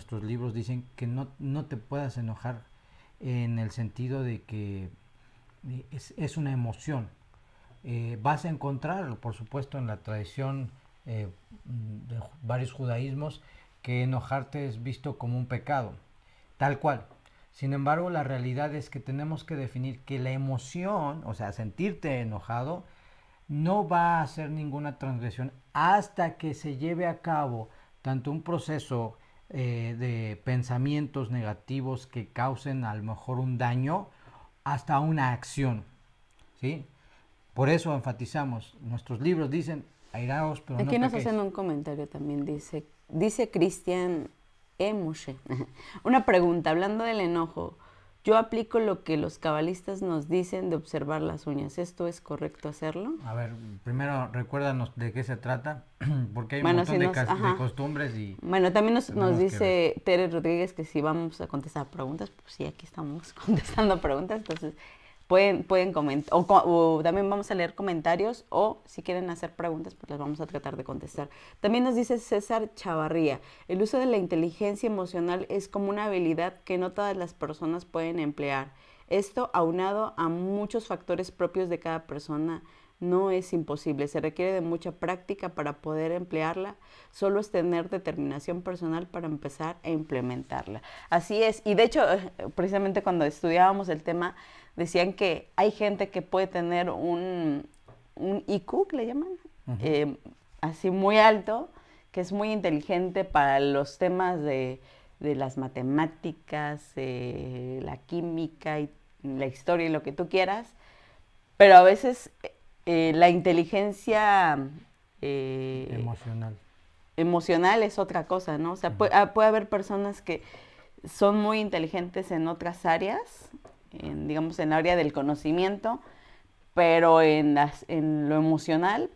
nuestros libros dicen que no te puedas enojar en el sentido de que es una emoción. Vas a encontrar, por supuesto, en la tradición de varios judaísmos, que enojarte es visto como un pecado, tal cual. Sin embargo, la realidad es que tenemos que definir que la emoción, o sea, sentirte enojado, no va a hacer ninguna transgresión hasta que se lleve a cabo tanto un proceso de pensamientos negativos que causen a lo mejor un daño, hasta una acción, ¿sí? Por eso enfatizamos, nuestros libros dicen, airaos pero no Aquí nos pequéis. hacen un comentario también, dice Cristian Moshe. Una pregunta, hablando del enojo, yo aplico lo que los cabalistas nos dicen de observar las uñas. ¿Esto es correcto hacerlo? A ver, primero recuérdanos de qué se trata, porque hay un Bueno, montón si nos, de ajá. costumbres y Bueno, también nos tenemos que ver. dice Tere Rodríguez que si vamos a contestar preguntas, pues sí, aquí estamos contestando preguntas, entonces pueden comentar, o también vamos a leer comentarios, o si quieren hacer preguntas, pues las vamos a tratar de contestar. También nos dice César Chavarría, el uso de la inteligencia emocional es como una habilidad que no todas las personas pueden emplear. Esto, aunado a muchos factores propios de cada persona, no es imposible, se requiere de mucha práctica para poder emplearla, solo es tener determinación personal para empezar a implementarla. Así es, y de hecho, precisamente cuando estudiábamos el tema, decían que hay gente que puede tener un IQ, que le llaman, así muy alto, que es muy inteligente para los temas de las matemáticas, la química y la historia y lo que tú quieras, pero a veces la inteligencia Emocional. emocional es otra cosa, ¿no? O sea, puede haber personas que son muy inteligentes en otras áreas, digamos en el área del conocimiento, pero en lo emocional,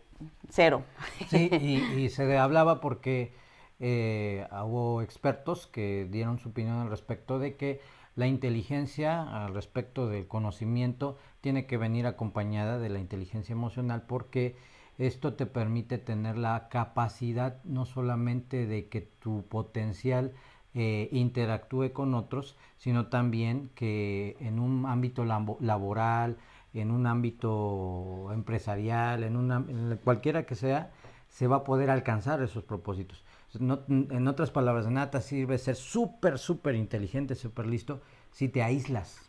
cero. Sí, y se hablaba porque hubo expertos que dieron su opinión al respecto de que la inteligencia al respecto del conocimiento tiene que venir acompañada de la inteligencia emocional, porque esto te permite tener la capacidad no solamente de que tu potencial interactúe con otros, sino también que en un ámbito laboral, en un ámbito empresarial, en cualquiera que sea, se va a poder alcanzar esos propósitos. No, en otras palabras, de nada te sirve ser súper inteligente, súper listo, si te aíslas,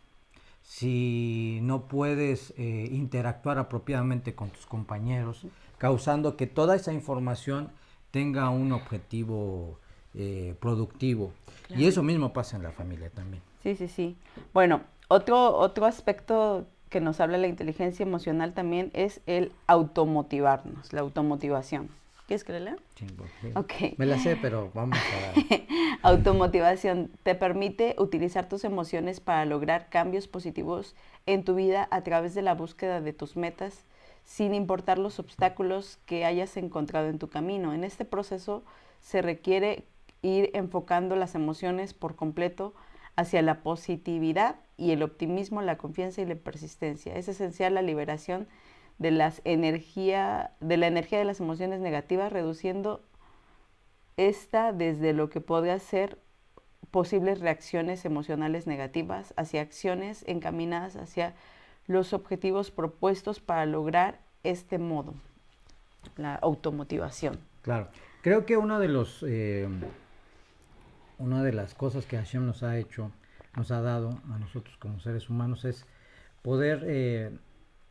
si no puedes interactuar apropiadamente con tus compañeros, causando que toda esa información tenga un objetivo productivo. Claro. Y eso mismo pasa en la familia también. Sí, sí, sí. Bueno, otro aspecto que nos habla la inteligencia emocional también es el automotivarnos, la automotivación. ¿Quieres que la lea? Sí, Ok. Me la sé, pero vamos a... Automotivación te permite utilizar tus emociones para lograr cambios positivos en tu vida a través de la búsqueda de tus metas, sin importar los obstáculos que hayas encontrado en tu camino. En este proceso se requiere ir enfocando las emociones por completo hacia la positividad y el optimismo, la confianza y la persistencia. Es esencial la liberación de la energía de las emociones negativas, reduciendo esta desde lo que podría ser posibles reacciones emocionales negativas hacia acciones encaminadas hacia los objetivos propuestos para lograr este modo, la automotivación. Claro, creo que una de las cosas que Hashem nos ha dado a nosotros como seres humanos, es poder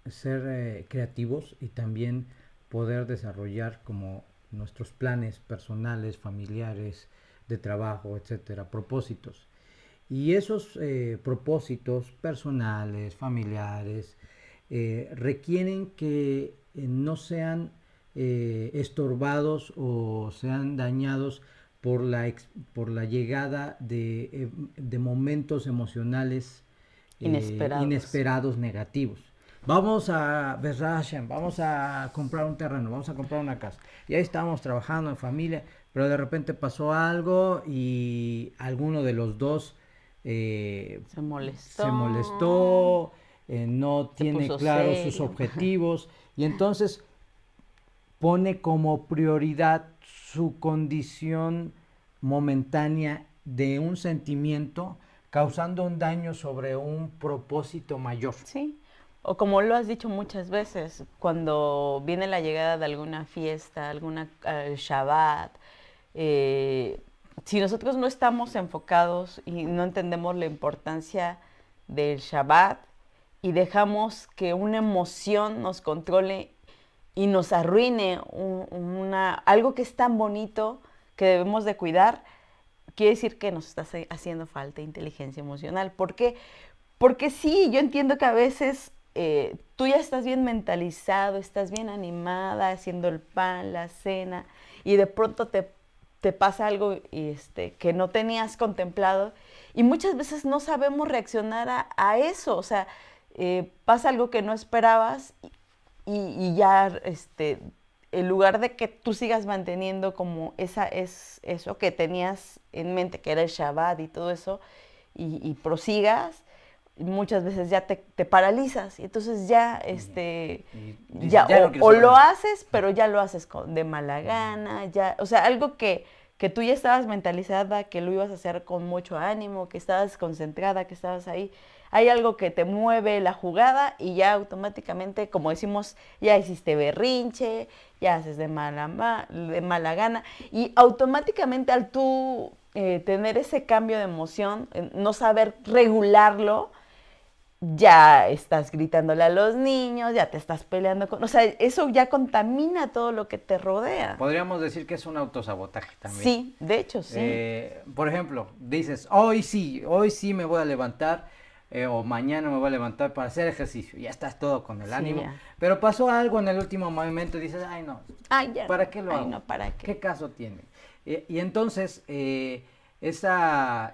ser creativos, y también poder desarrollar como nuestros planes personales, familiares, de trabajo, etcétera, propósitos. Y esos propósitos personales, familiares, requieren que no sean estorbados o sean dañados por la llegada de momentos emocionales inesperados negativos. Vamos a Besrashem, vamos a comprar un terreno, vamos a comprar una casa. Y ahí estábamos trabajando en familia, pero de repente pasó algo y alguno de los dos se molestó, no tiene claros sus objetivos, y entonces pone como prioridad su condición momentánea de un sentimiento causando un daño sobre un propósito mayor. Sí, o como lo has dicho muchas veces, cuando viene la llegada de alguna fiesta, alguna Shabbat, eh, si nosotros no estamos enfocados y no entendemos la importancia del Shabbat y dejamos que una emoción nos controle y nos arruine algo que es tan bonito que debemos de cuidar, quiere decir que nos está haciendo falta inteligencia emocional. ¿Por qué? Porque sí, yo entiendo que a veces tú ya estás bien mentalizado, estás bien animada, haciendo el pan, la cena, y de pronto te pasa algo que no tenías contemplado, y muchas veces no sabemos reaccionar a eso, o sea, pasa algo que no esperabas y ya en lugar de que tú sigas manteniendo como eso que tenías en mente, que era el Shabbat y todo eso, y prosigas, muchas veces ya te paralizas. Y entonces ya, dices, ya ya no quiero o saber lo nada. haces, pero ya lo haces de mala gana, ya, o sea, algo que tú ya estabas mentalizada, que lo ibas a hacer con mucho ánimo, que estabas concentrada, que estabas ahí. Hay algo que te mueve la jugada y ya automáticamente, como decimos, ya hiciste berrinche, ya haces de mala gana. Y automáticamente al tú tener ese cambio de emoción, no saber regularlo, ya estás gritándole a los niños, ya te estás peleando con... O sea, eso ya contamina todo lo que te rodea. Podríamos decir que es un autosabotaje también. Sí, de hecho, sí. Por ejemplo, dices, hoy sí me voy a levantar, o mañana me voy a levantar para hacer ejercicio. Ya estás todo con el Sí, ánimo. ya. Pero pasó algo en el último momento y dices, ay no, Ay, ya ¿para no. qué lo Ay, hago? no, ¿para qué? ¿Qué caso tiene? Y entonces, esa,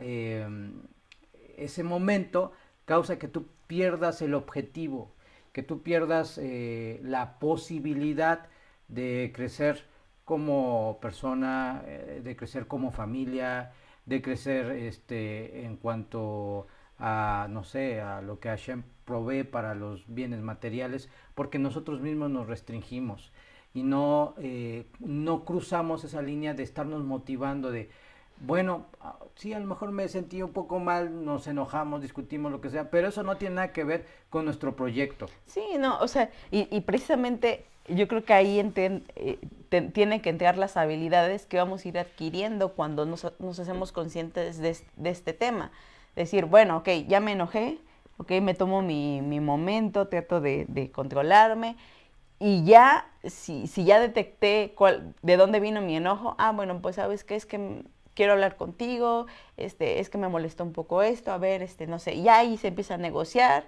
ese momento causa que tú pierdas el objetivo, que tú pierdas la posibilidad de crecer como persona, de crecer como familia, de crecer en cuanto a, no sé, a lo que Hashem provee para los bienes materiales, porque nosotros mismos nos restringimos y no cruzamos esa línea de estarnos motivando de, bueno, sí, a lo mejor me sentí un poco mal, nos enojamos, discutimos, lo que sea, pero eso no tiene nada que ver con nuestro proyecto. Sí, no, o sea, y precisamente yo creo que ahí tienen que entrar las habilidades que vamos a ir adquiriendo cuando nos hacemos conscientes de este tema. Decir, bueno, ok, ya me enojé, ok, me tomo mi momento, trato de controlarme, y ya, si ya detecté de dónde vino mi enojo, bueno, pues sabes qué, es que quiero hablar contigo, es que me molestó un poco esto, a ver, no sé, y ahí se empieza a negociar,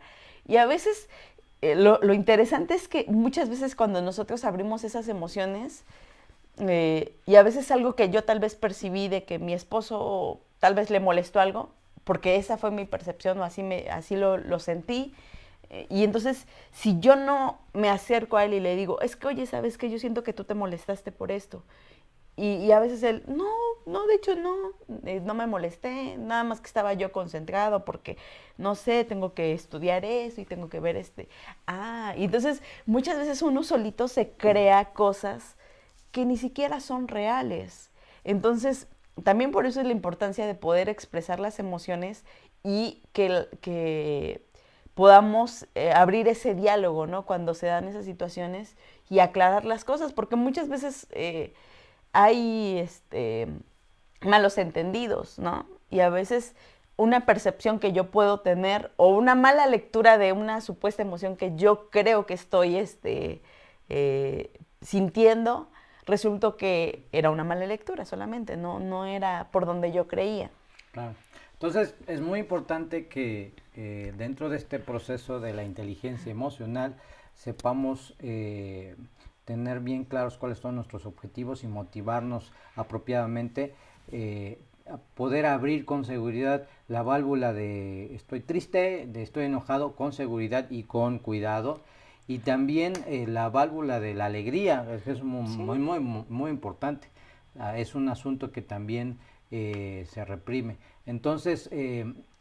y a veces lo interesante es que muchas veces cuando nosotros abrimos esas emociones, y a veces algo que yo tal vez percibí de que mi esposo tal vez le molestó algo, porque esa fue mi percepción o así lo sentí, y entonces, si yo no me acerco a él y le digo, es que, oye, ¿sabes qué? Yo siento que tú te molestaste por esto. Y a veces él, no, de hecho no me molesté, nada más que estaba yo concentrado porque, no sé, tengo que estudiar eso y tengo que ver y entonces muchas veces uno solito se crea cosas que ni siquiera son reales. Entonces, también por eso es la importancia de poder expresar las emociones y que podamos abrir ese diálogo, ¿no? Cuando se dan esas situaciones y aclarar las cosas, porque muchas veces hay malos entendidos, ¿no? Y a veces una percepción que yo puedo tener o una mala lectura de una supuesta emoción que yo creo que estoy sintiendo, resultó que era una mala lectura solamente, no era por donde yo creía. Claro. Entonces, es muy importante que dentro de este proceso de la inteligencia emocional sepamos tener bien claros cuáles son nuestros objetivos y motivarnos apropiadamente, a poder abrir con seguridad la válvula de estoy triste, de estoy enojado, con seguridad y con cuidado. Y también la válvula de la alegría, es muy importante. Es un asunto que también se reprime. Entonces,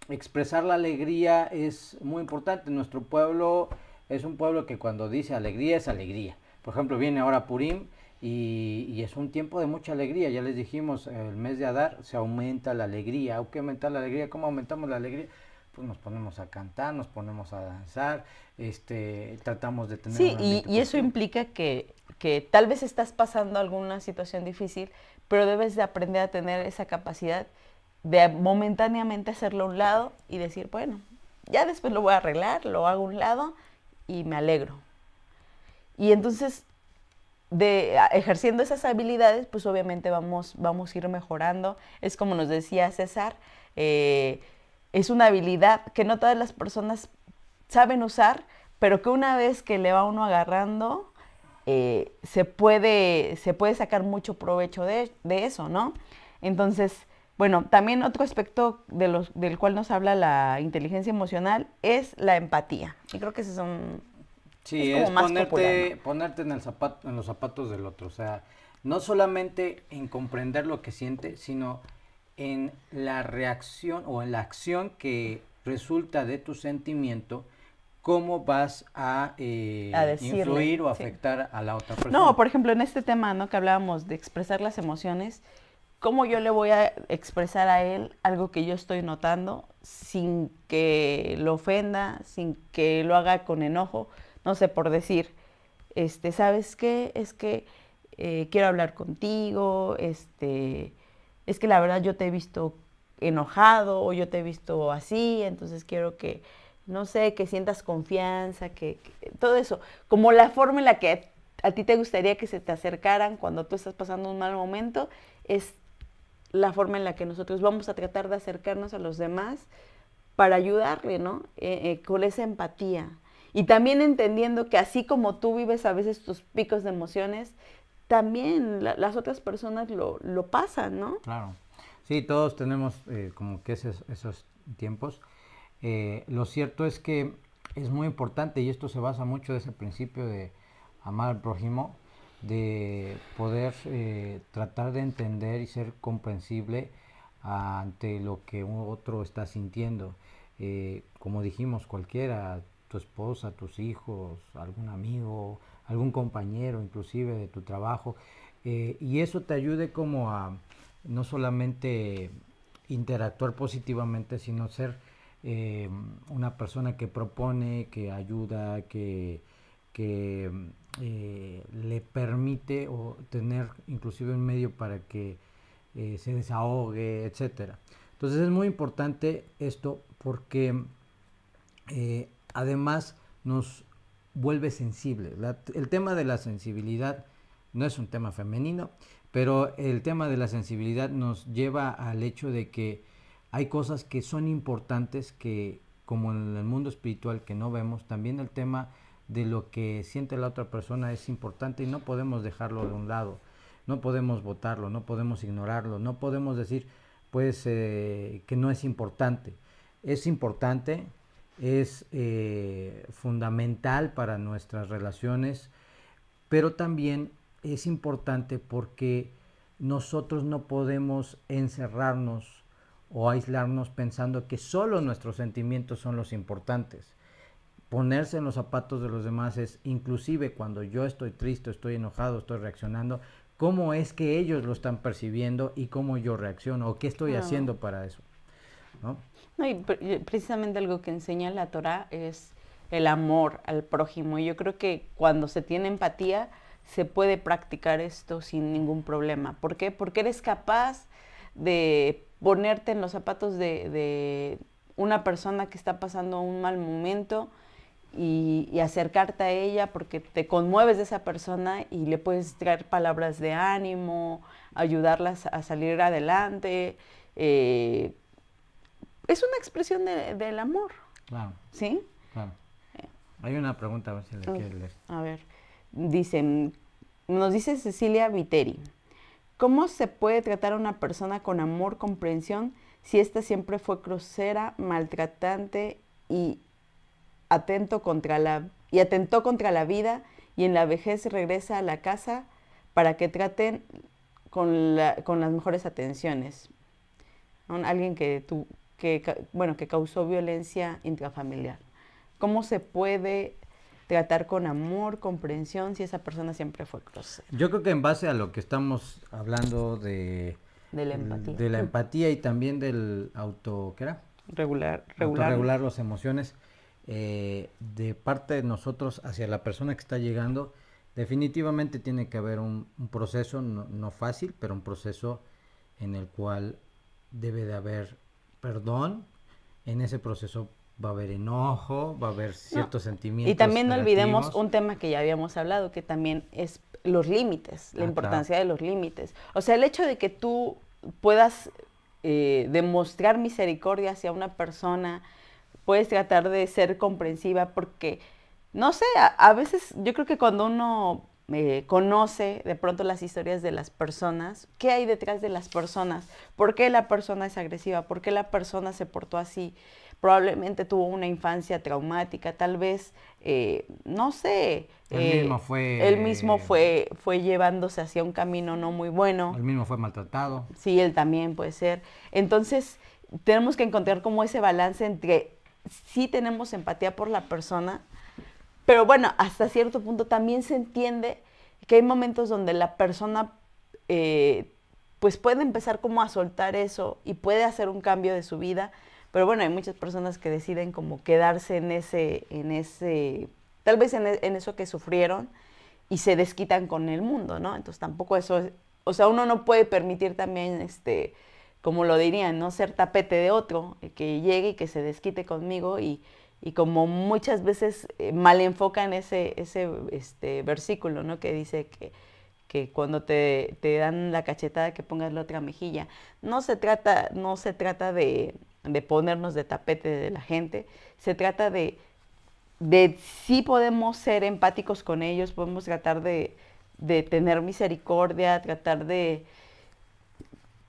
expresar la alegría es muy importante. Nuestro pueblo es un pueblo que cuando dice alegría es alegría. Por ejemplo, viene ahora Purim y es un tiempo de mucha alegría. Ya les dijimos, el mes de Adar se aumenta la alegría. ¿Hay que aumentar la alegría? ¿Cómo aumentamos la alegría? Pues nos ponemos a cantar, nos ponemos a danzar, tratamos de tener Sí, un ambiente y eso positivo. implica que tal vez estás pasando alguna situación difícil, pero debes de aprender a tener esa capacidad de momentáneamente hacerlo a un lado y decir, bueno, ya después lo voy a arreglar, lo hago a un lado y me alegro. Y entonces, ejerciendo esas habilidades, pues obviamente vamos a ir mejorando. Es como nos decía César, eh, es una habilidad que no todas las personas saben usar, pero que una vez que le va uno agarrando, se puede sacar mucho provecho de eso, ¿no? Entonces, bueno, también otro aspecto del cual nos habla la inteligencia emocional es la empatía. Y creo que ese es Sí, como es más popular, ¿no? ponerte en en los zapatos del otro. O sea, no solamente en comprender lo que siente, sino en la reacción o en la acción que resulta de tu sentimiento, cómo vas a A decirle, influir o sí. afectar a la otra No, persona. por ejemplo, en este tema, ¿no? Que hablábamos de expresar las emociones, ¿cómo yo le voy a expresar a él algo que yo estoy notando sin que lo ofenda, sin que lo haga con enojo? No sé, por decir, ¿sabes qué? Es que quiero hablar contigo, es que la verdad yo te he visto enojado o yo te he visto así, entonces quiero que, no sé, que sientas confianza, todo eso, como la forma en la que a ti te gustaría que se te acercaran cuando tú estás pasando un mal momento, es la forma en la que nosotros vamos a tratar de acercarnos a los demás para ayudarle, ¿no? Con esa empatía. Y también entendiendo que así como tú vives a veces tus picos de emociones, también las otras personas lo pasan, ¿no? Claro. Sí, todos tenemos como que esos tiempos. Lo cierto es que es muy importante y esto se basa mucho de ese principio de amar al prójimo, de poder tratar de entender y ser comprensible ante lo que otro está sintiendo. Como dijimos, cualquiera, tu esposa, tus hijos, algún amigo, algún compañero inclusive de tu trabajo, y eso te ayude como a no solamente interactuar positivamente, sino ser eh, una persona que propone, que ayuda, que le permite o tener inclusive un medio para que se desahogue, etcétera. Entonces es muy importante esto porque además nos vuelve sensibles. El tema de la sensibilidad no es un tema femenino, pero el tema de la sensibilidad nos lleva al hecho de que hay cosas que son importantes que, como en el mundo espiritual que no vemos, también el tema de lo que siente la otra persona es importante y no podemos dejarlo de un lado, no podemos votarlo, no podemos ignorarlo, no podemos decir pues que no es importante. Es importante, es fundamental para nuestras relaciones, pero también es importante porque nosotros no podemos encerrarnos o aislarnos pensando que solo nuestros sentimientos son los importantes. Ponerse en los zapatos de los demás es inclusive cuando yo estoy triste, estoy enojado, estoy reaccionando, cómo es que ellos lo están percibiendo y cómo yo reacciono o qué estoy No. haciendo para eso, ¿no? No, y precisamente algo que enseña la Torah es el amor al prójimo. Y yo creo que cuando se tiene empatía, se puede practicar esto sin ningún problema. ¿Por qué? Porque eres capaz de ponerte en los zapatos de una persona que está pasando un mal momento y acercarte a ella porque te conmueves de esa persona y le puedes traer palabras de ánimo, ayudarlas a salir adelante. eh, es una expresión del amor, Claro, ¿sí? claro. Hay una pregunta, a ver si la quieres leer. A ver, dicen, nos dice Cecilia Viteri, ¿cómo se puede tratar a una persona con amor, comprensión, si ésta siempre fue grosera, maltratante y atentó contra la vida y en la vejez regresa a la casa para que traten con las mejores atenciones? Alguien bueno, que causó violencia intrafamiliar. ¿Cómo se puede tratar con amor, comprensión, si esa persona siempre fue grosera. Yo creo que en base a lo que estamos hablando De la empatía. de la empatía y también del ¿qué era? Regular. Autorregular las emociones, de parte de nosotros hacia la persona que está llegando, definitivamente tiene que haber un proceso, no fácil, pero un proceso en el cual debe de haber perdón. En ese proceso va a haber enojo, va a haber ciertos sentimientos y también no olvidemos negativos. un tema que ya habíamos hablado, que también es los límites, la importancia de los límites. O sea, el hecho de que tú puedas demostrar misericordia hacia una persona, puedes tratar de ser comprensiva porque, no sé, a veces yo creo que cuando uno conoce de pronto las historias de las personas, ¿qué hay detrás de las personas? ¿Por qué la persona es agresiva? ¿Por qué la persona se portó así? Probablemente tuvo una infancia traumática, tal vez, no sé, él mismo fue llevándose hacia un camino no muy bueno. Él mismo fue maltratado. Sí, él también puede ser. Entonces, tenemos que encontrar como ese balance entre sí tenemos empatía por la persona, pero bueno, hasta cierto punto también se entiende que hay momentos donde la persona pues puede empezar como a soltar eso y puede hacer un cambio de su vida, pero bueno, hay muchas personas que deciden como quedarse en ese, tal vez en eso que sufrieron y se desquitan con el mundo, ¿no? Entonces tampoco eso es, o sea, uno no puede permitir también, como lo dirían, no ser tapete de otro, que llegue y que se desquite conmigo y como muchas veces mal enfocan ese versículo, ¿no? Que dice que cuando te dan la cachetada que pongas la otra mejilla. No se trata de ponernos de tapete de la gente, se trata de sí podemos ser empáticos con ellos, podemos tratar de tener misericordia, tratar de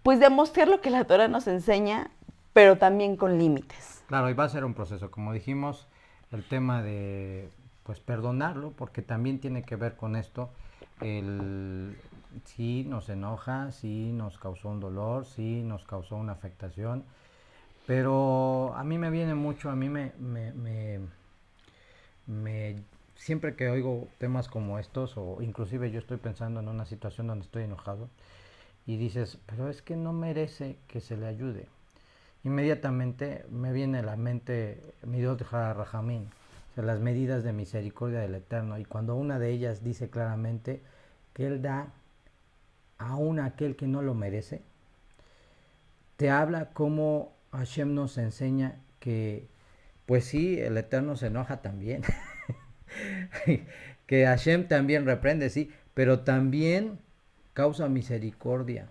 pues demostrar lo que la Torah nos enseña, pero también con límites. Claro, y va a ser un proceso, como dijimos, el tema de pues perdonarlo, porque también tiene que ver con esto, si nos enoja, si nos causó un dolor, si nos causó una afectación, pero a mí me viene mucho, a mí siempre que oigo temas como estos, o inclusive yo estoy pensando en una situación donde estoy enojado, y dices, pero es que no merece que se le ayude. Inmediatamente me viene a la mente Midot HaRahamim, o sea, las medidas de misericordia del Eterno, y cuando una de ellas dice claramente que Él da aún a aquel que no lo merece, te habla como Hashem nos enseña que, pues sí, el Eterno se enoja también, que Hashem también reprende, sí, pero también causa misericordia.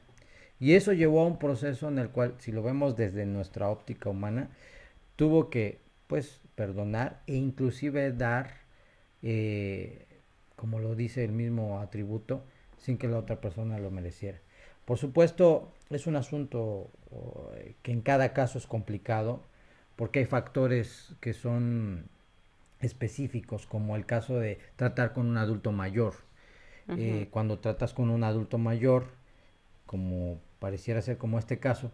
Y eso llevó a un proceso en el cual, si lo vemos desde nuestra óptica humana, tuvo que, pues, perdonar e inclusive dar, como lo dice el mismo atributo, sin que la otra persona lo mereciera. Por supuesto, es un asunto que en cada caso es complicado, porque hay factores que son específicos, como el caso de tratar con un adulto mayor. Cuando tratas con un adulto mayor, como pareciera ser como este caso,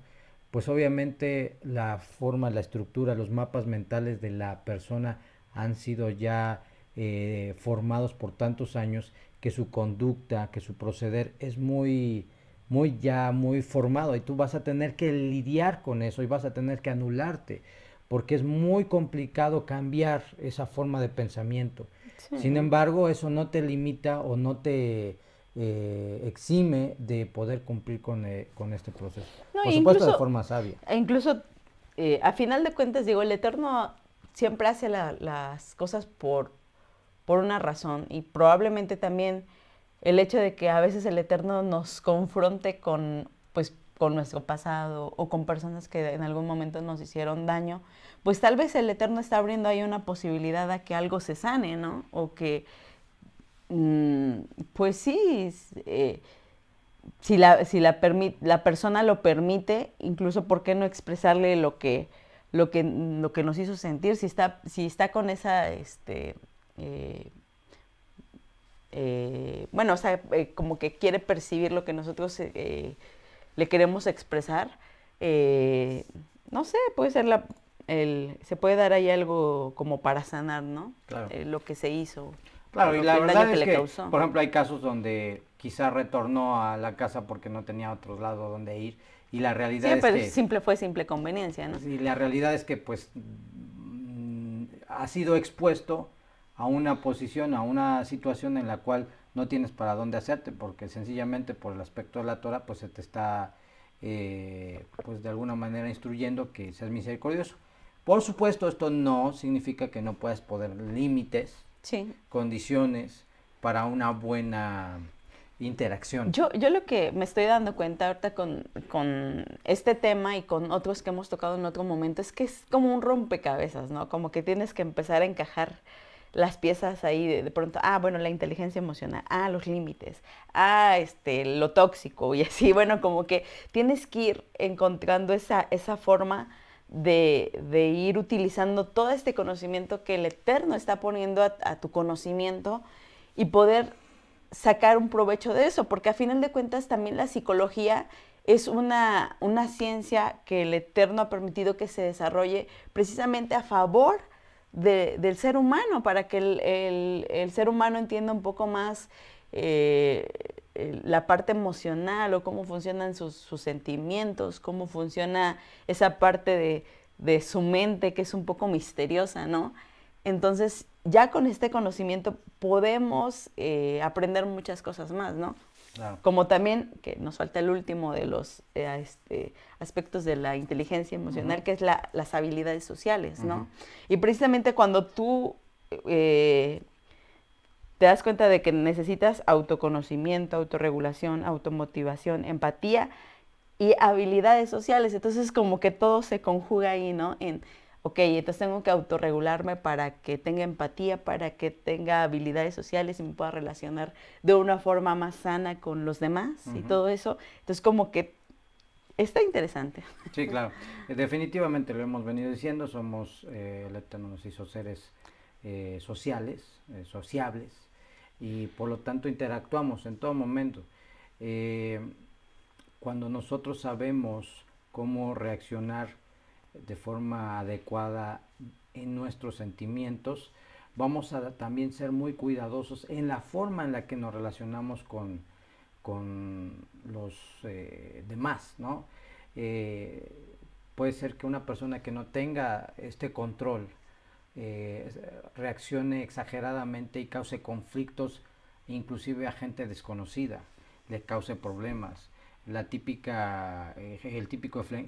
pues obviamente la forma, la estructura, los mapas mentales de la persona han sido ya formados por tantos años que su conducta, que su proceder es muy formado, y tú vas a tener que lidiar con eso y vas a tener que anularte, porque es muy complicado cambiar esa forma de pensamiento. Sí. Sin embargo, eso no te limita o no te exime de poder cumplir con este proceso. No, por supuesto, de forma sabia. Incluso, a final de cuentas, digo, el Eterno siempre hace las cosas por una razón, y probablemente también el hecho de que a veces el Eterno nos confronte con nuestro pasado o con personas que en algún momento nos hicieron daño, pues tal vez el Eterno está abriendo ahí una posibilidad a que algo se sane, ¿no? O que, pues sí, si la persona lo permite, incluso por qué no expresarle lo que nos hizo sentir, si está con esa, bueno, o sea, como que quiere percibir lo que nosotros le queremos expresar, no sé, puede ser se puede dar ahí algo como para sanar, ¿no? Claro. Lo que se hizo, Claro, y lo la que, el verdad daño que es le que, causó. por ejemplo, hay casos donde quizá retornó a la casa porque no tenía otro lado donde ir, y la Sí, realidad es pero que, fue simple conveniencia, ¿no? sí, la realidad es que pues ha sido expuesto a una posición, a una situación en la cual no tienes para dónde hacerte, porque sencillamente por el aspecto de la Torah, pues se te está, pues de alguna manera instruyendo que seas misericordioso. Por supuesto, esto no significa que no puedas poner límites, Sí. condiciones para una buena interacción. Yo lo que me estoy dando cuenta ahorita con este tema y con otros que hemos tocado en otro momento es que es como un rompecabezas, ¿no? Como que tienes que empezar a encajar las piezas ahí de pronto, bueno, la inteligencia emocional, los límites, lo tóxico y así, bueno, como que tienes que ir encontrando esa forma de ir utilizando todo este conocimiento que el Eterno está poniendo a tu conocimiento y poder sacar un provecho de eso, porque a final de cuentas también la psicología es una ciencia que el Eterno ha permitido que se desarrolle precisamente a favor del ser humano, para que el ser humano entienda un poco más la parte emocional o cómo funcionan sus sentimientos, cómo funciona esa parte de su mente que es un poco misteriosa, ¿no? Entonces, ya con este conocimiento podemos aprender muchas cosas más, ¿no? Claro. Como también, que nos falta el último de los aspectos de la inteligencia emocional, que es las habilidades sociales, ¿no? Y precisamente cuando tú te das cuenta de que necesitas autoconocimiento, autorregulación, automotivación, empatía y habilidades sociales, entonces como que todo se conjuga ahí, ¿no? Ok, entonces tengo que autorregularme para que tenga empatía, para que tenga habilidades sociales y me pueda relacionar de una forma más sana con los demás y todo eso. Entonces como que está interesante. Sí, claro. Definitivamente lo hemos venido diciendo, somos, el Eterno nos hizo seres sociales, sociables, y por lo tanto interactuamos en todo momento. Eh, Cuando nosotros sabemos cómo reaccionar de forma adecuada en nuestros sentimientos, vamos a también ser muy cuidadosos en la forma en la que nos relacionamos con los demás, ¿no? Eh, Puede ser que una persona que no tenga este control eh, reaccione exageradamente y cause conflictos, inclusive a gente desconocida, le cause problemas. El típico